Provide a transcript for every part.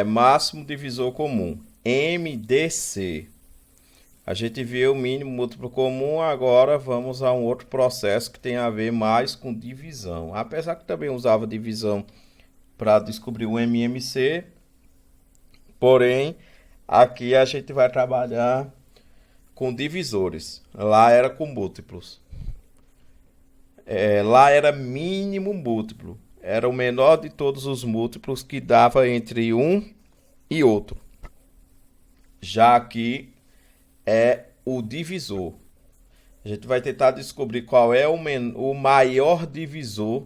máximo divisor comum, MDC. A gente viu o mínimo múltiplo comum, agora vamos a um outro processo que tem a ver mais com divisão. Apesar que também usava divisão para descobrir o MMC, porém, aqui a gente vai trabalhar com divisores. Lá era com múltiplos. Lá era mínimo múltiplo. Era o menor de todos os múltiplos que dava entre um e outro. Já aqui é o divisor. A gente vai tentar descobrir qual é o maior divisor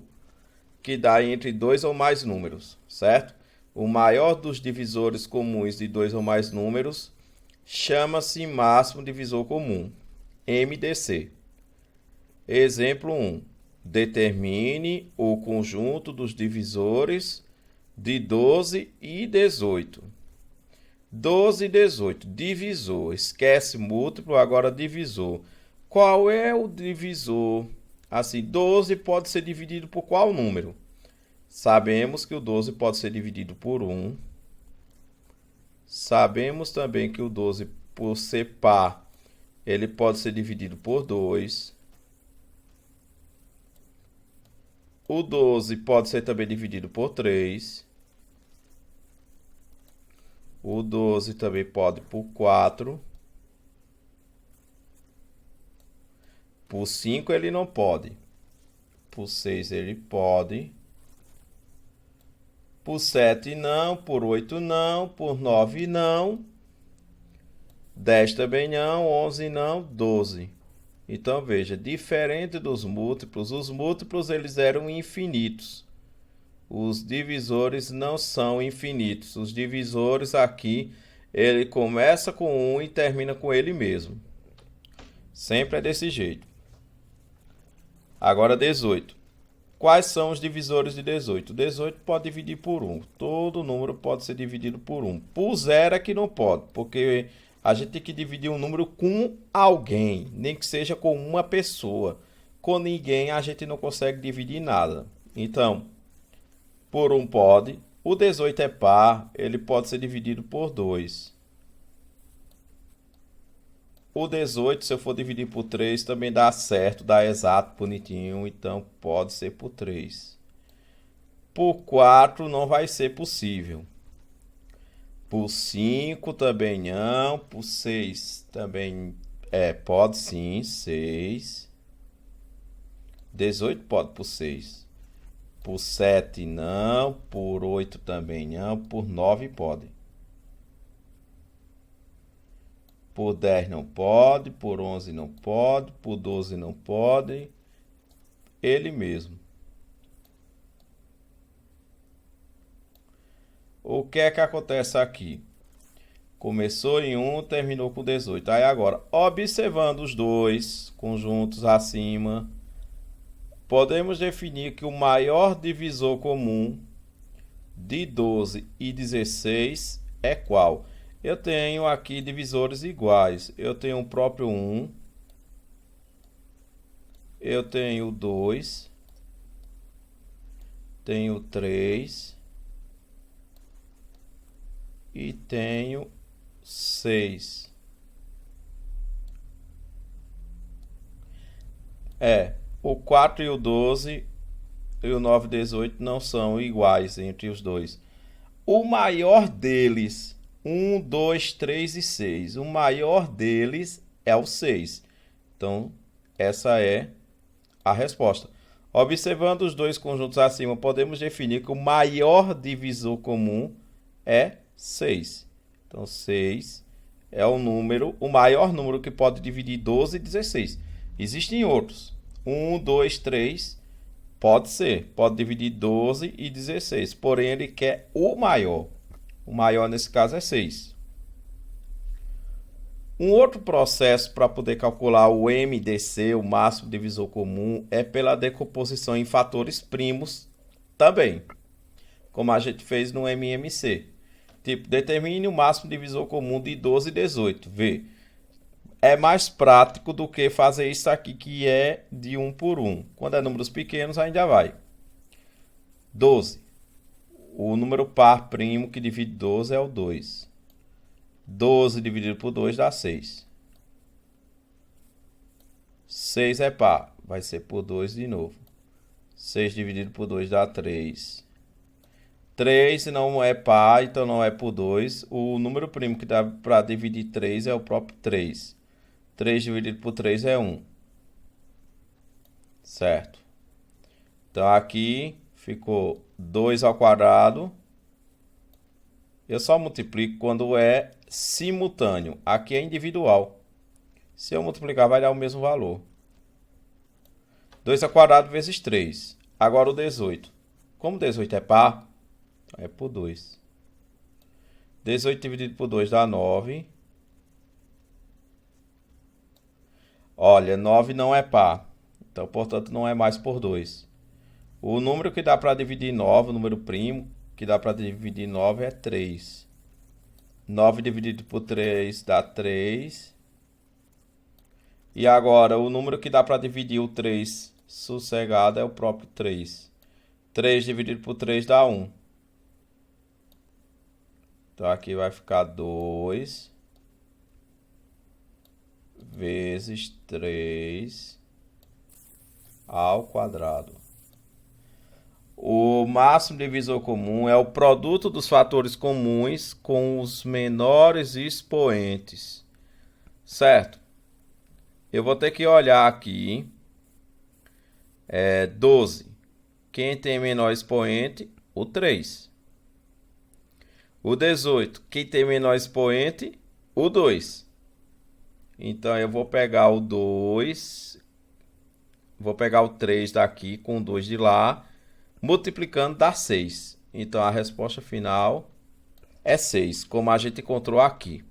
que dá entre dois ou mais números, certo? O maior dos divisores comuns de dois ou mais números chama-se máximo divisor comum, MDC. Exemplo 1. Determine o conjunto dos divisores de 12 e 18. 12 e 18, divisor. Esquece múltiplo, agora divisor. Qual é o divisor? Assim, 12 pode ser dividido por qual número? Sabemos que o 12 pode ser dividido por 1. Sabemos também que o 12, por ser par, ele pode ser dividido por 2. O 12 pode ser também dividido por 3. O 12 também pode por 4. Por 5 ele não pode. Por 6 ele pode. Por 7 não. Por 8 não. Por 9 não. 10 também não. 11 não. 12. Então veja, diferente dos múltiplos, os múltiplos eles eram infinitos. Os divisores não são infinitos. Os divisores aqui, ele começa com 1 e termina com ele mesmo. Sempre é desse jeito. Agora 18. Quais são os divisores de 18? 18 pode dividir por 1. Todo número pode ser dividido por 1. Por 0 é que não pode, porque a gente tem que dividir um número com alguém, nem que seja com uma pessoa. Com ninguém a gente não consegue dividir nada. Então, por 1 pode. O 18 é par, ele pode ser dividido por 2. O 18, se eu for dividir por 3, também dá certo, dá exato, bonitinho, então pode ser por 3. Por 4 não vai ser possível. Por 5 também não, por 6 também pode sim, 6. 18 pode por 6. Por 7 não, por 8 também não, por 9 pode. Por 10 não pode, por 11 não pode, por 12 não pode. Ele mesmo. O que é que acontece aqui? Começou em 1, terminou com 18. Aí agora, observando os dois conjuntos acima, podemos definir que o maior divisor comum de 12 e 16 é qual? Eu tenho aqui divisores iguais. Eu tenho o próprio 1. Eu tenho 2. Tenho 3. E tenho 6. O 4 e o 12 e o 9 e 18 não são iguais entre os dois. O maior deles, 1, 2, 3 e 6. O maior deles é o 6. Então, essa é a resposta. Observando os dois conjuntos acima, podemos definir que o maior divisor comum é 6. Então, 6 é o maior número que pode dividir 12 e 16. Existem outros. 1, 2, 3, pode dividir 12 e 16. Porém, ele quer o maior. O maior nesse caso é 6. Um outro processo para poder calcular o MDC, o máximo divisor comum, é pela decomposição em fatores primos também, como a gente fez no MMC. Tipo, determine o máximo divisor comum de 12 e 18. Vê, é mais prático do que fazer isso aqui, que é de 1 por 1. Quando é números pequenos, ainda vai. 12. O número par primo que divide 12 é o 2. 12 dividido por 2 dá 6. 6 é par, vai ser por 2 de novo. 6 dividido por 2 dá 3. 3 não é par, então não é por 2. O número primo que dá para dividir 3 é o próprio 3. 3 dividido por 3 é 1. Certo? Então aqui ficou 2 ao quadrado. Eu só multiplico quando é simultâneo. Aqui é individual. Se eu multiplicar, vai dar o mesmo valor. 2 ao quadrado vezes 3. Agora o 18. Como 18 é par, é por 2. 18 dividido por 2 dá 9. Olha, 9 não é par. Então, portanto, não é mais por 2. O número que dá para dividir 9, o número primo que dá para dividir 9 é 3. 9 dividido por 3 dá 3. E agora, o número que dá para dividir o 3 sossegado é o próprio 3. 3 dividido por 3 dá 1. Então, aqui vai ficar 2 vezes 3 ao quadrado. O máximo divisor comum é o produto dos fatores comuns com os menores expoentes. Certo? Eu vou ter que olhar aqui. 12. Quem tem menor expoente? O 3. O 18. Quem tem menor expoente? O 2. Então, eu vou pegar o 2. Vou pegar o 3 daqui com o 2 de lá. Multiplicando dá 6. Então, a resposta final é 6, como a gente encontrou aqui.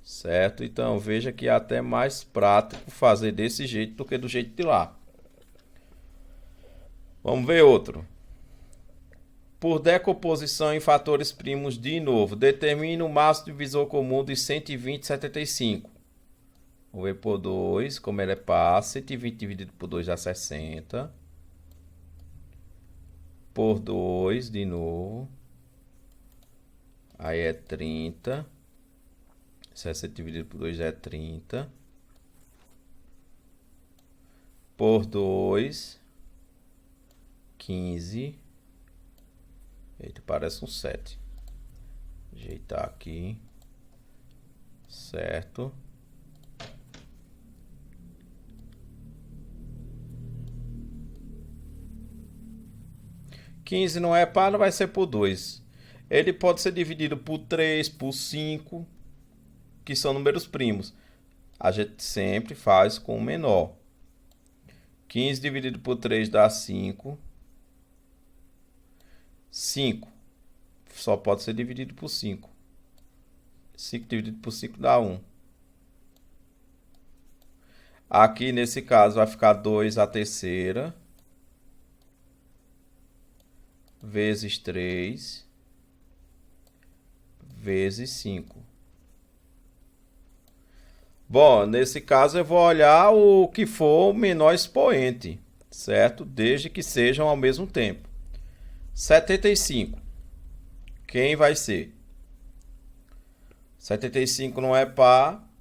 Certo? Então, veja que é até mais prático fazer desse jeito do que do jeito de lá. Vamos ver outro. Por decomposição em fatores primos de novo, determine o máximo divisor comum de 120 e 75. Vou ver por 2, como ele é par, 120 dividido por 2 dá 60. Por 2, de novo. Aí é 30. 60 dividido por 2 é 30. Por 2, 15. Eita, parece um 7. Ajeitar aqui. Certo. Quinze não é par, não vai ser por 2. Ele pode ser dividido por 3, por 5, que são números primos. A gente sempre faz com o menor. 15 dividido por 3 dá 5. 5 só pode ser dividido por 5. 5 dividido por 5 dá 1. Aqui, nesse caso, vai ficar 2 a terceira. Vezes 3. Vezes 5. Bom, nesse caso eu vou olhar o que for o menor expoente, certo? Desde que sejam ao mesmo tempo. 75. Quem vai ser? 75 não é par.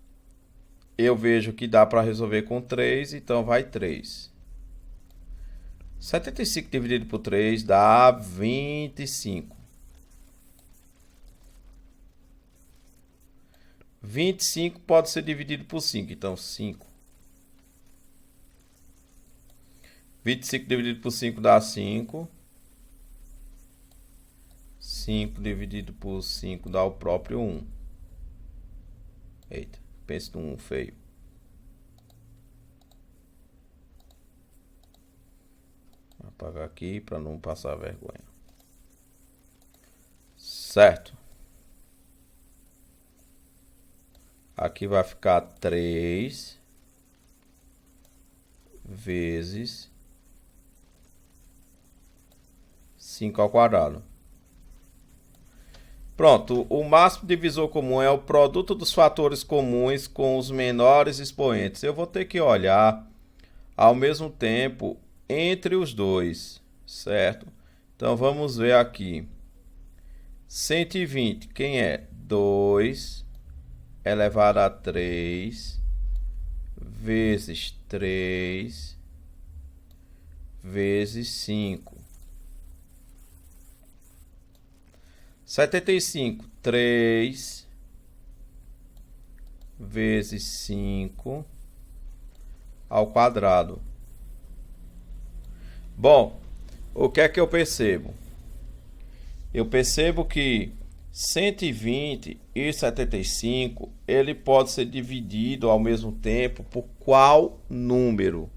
Eu vejo que dá para resolver com 3, então vai 3. 75 dividido por 3 dá 25. 25 pode ser dividido por 5, então 5. 25 dividido por 5 dá 5. 5 dividido por 5 dá o próprio 1. Eita, pense num 1 feio. Vou apagar aqui para não passar vergonha. Certo. Aqui vai ficar 3 vezes 5 ao quadrado. Pronto, o máximo divisor comum é o produto dos fatores comuns com os menores expoentes. Eu vou ter que olhar ao mesmo tempo entre os dois, certo? Então, vamos ver aqui. 120, quem é? 2 elevado a 3 vezes 3 vezes 5. 75, 3 vezes 5 ao quadrado. Bom, o que é que eu percebo? Eu percebo que 120 e 75, ele pode ser dividido ao mesmo tempo por qual número?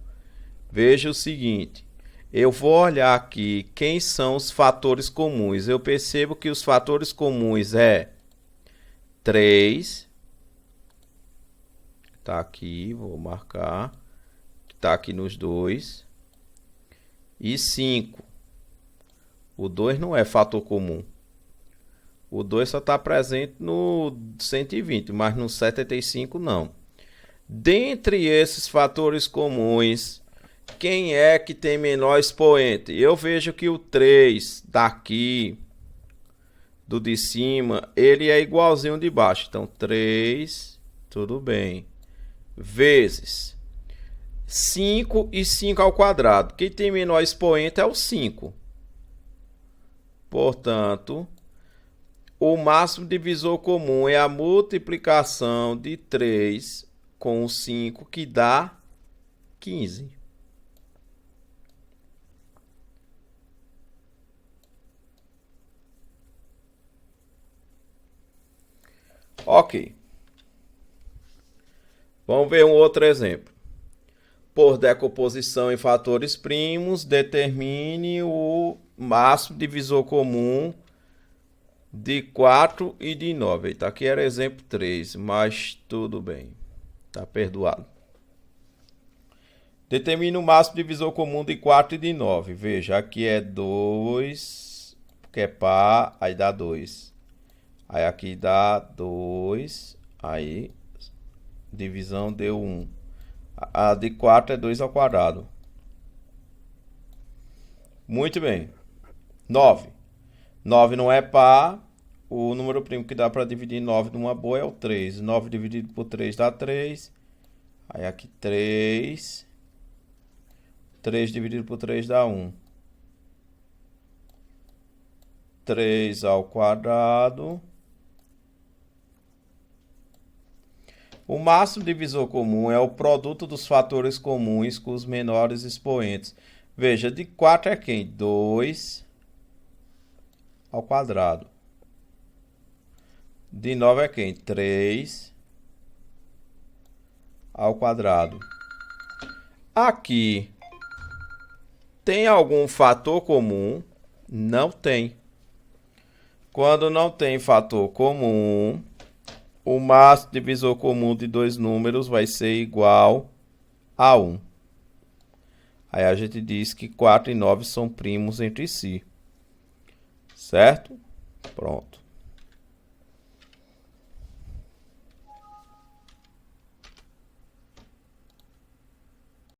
Veja o seguinte, eu vou olhar aqui quem são os fatores comuns. Eu percebo que os fatores comuns é 3, tá aqui, vou marcar, tá aqui nos dois, e 5. O 2 não é fator comum. O 2 só está presente no 120, mas no 75 não. Dentre esses fatores comuns, quem é que tem menor expoente? Eu vejo que o 3 daqui, do de cima, ele é igualzinho de baixo. Então, 3, tudo bem, vezes 5 e 5 ao quadrado. Quem tem menor expoente é o 5. Portanto, o máximo divisor comum é a multiplicação de 3 com o 5, que dá 15. Ok. Vamos ver um outro exemplo. Por decomposição em fatores primos, determine o máximo divisor comum de 4 e de 9. Tá, aqui era exemplo 3, mas tudo bem. Tá perdoado. Determine o máximo divisor comum de 4 e de 9. Veja, aqui é 2, porque é par, aí dá 2. Aí aqui dá 2, aí divisão deu 1. A de 4 é 2 ao quadrado. Muito bem. 9. 9 não é par. O número primo que dá para dividir 9 numa boa é o 3. 9 dividido por 3 dá 3. Aí aqui 3. 3 dividido por 3 dá 1. 3 ao quadrado. O máximo divisor comum é o produto dos fatores comuns com os menores expoentes. Veja, de 4 é quem? 2 ao quadrado. De 9 é quem? 3 ao quadrado. Aqui tem algum fator comum? Não tem. Quando não tem fator comum, o máximo divisor comum de dois números vai ser igual a 1. Aí a gente diz que 4 e 9 são primos entre si. Certo? Pronto.